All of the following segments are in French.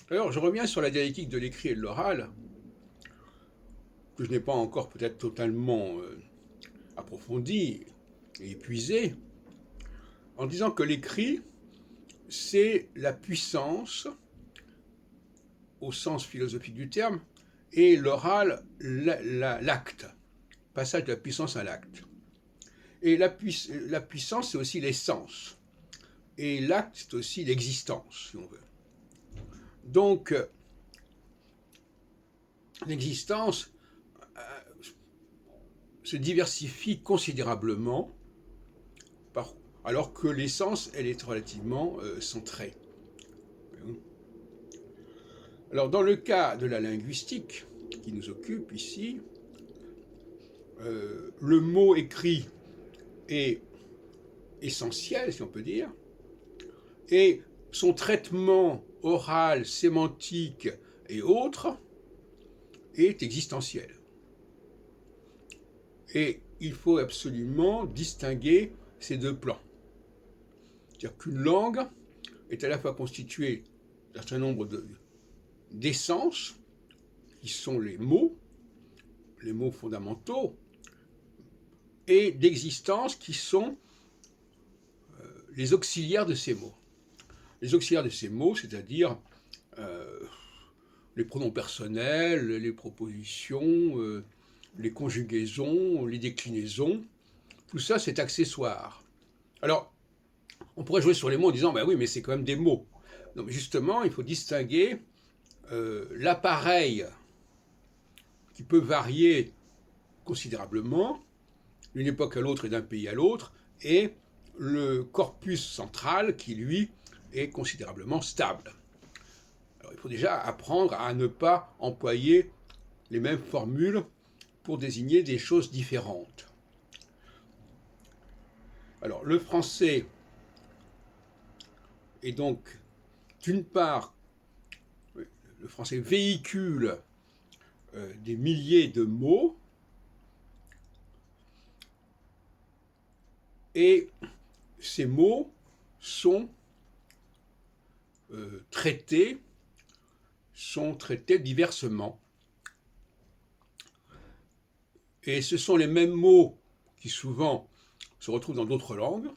Alors, je reviens sur la dialectique de l'écrit et de l'oral, que je n'ai pas encore peut-être totalement approfondie et épuisée, en disant que l'écrit, c'est la puissance, au sens philosophique du terme, et l'oral, l'acte, passage de la puissance à l'acte. Et la puissance, c'est aussi l'essence. Et l'acte, c'est aussi l'existence, si on veut. Donc, l'existence se diversifie considérablement, alors que l'essence, elle est relativement centrée. Alors, dans le cas de la linguistique, qui nous occupe ici, le mot écrit est essentiel, si on peut dire, et son traitement oral, sémantique et autres est existentiel. Et il faut absolument distinguer ces deux plans. C'est-à-dire qu'une langue est à la fois constituée d'un certain nombre d'essences, qui sont les mots fondamentaux, et d'existences qui sont les auxiliaires de ces mots. Les auxiliaires de ces mots, c'est-à-dire les pronoms personnels, les propositions, les conjugaisons, les déclinaisons, tout ça c'est accessoire. Alors, on pourrait jouer sur les mots en disant, ben oui, mais c'est quand même des mots. Non, mais justement, il faut distinguer l'appareil qui peut varier considérablement d'une époque à l'autre et d'un pays à l'autre, et le corpus central qui, lui, est considérablement stable. Alors, il faut déjà apprendre à ne pas employer les mêmes formules pour désigner des choses différentes. Alors, le français est donc, d'une part, le français véhicule des milliers de mots, et ces mots sont traités diversement. Et ce sont les mêmes mots qui souvent se retrouvent dans d'autres langues,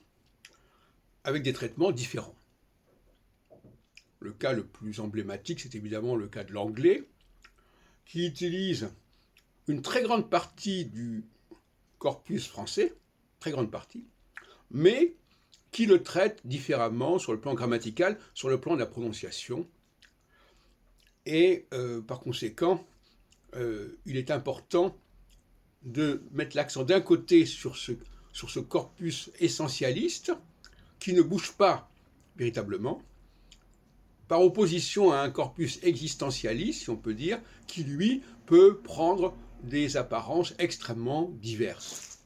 avec des traitements différents. Le cas le plus emblématique, c'est évidemment le cas de l'anglais, qui utilise une très grande partie du corpus français, très grande partie, mais qui le traite différemment sur le plan grammatical, sur le plan de la prononciation. Et par conséquent, il est important de mettre l'accent d'un côté sur ce corpus essentialiste, qui ne bouge pas véritablement, par opposition à un corpus existentialiste, si on peut dire, qui lui peut prendre des apparences extrêmement diverses.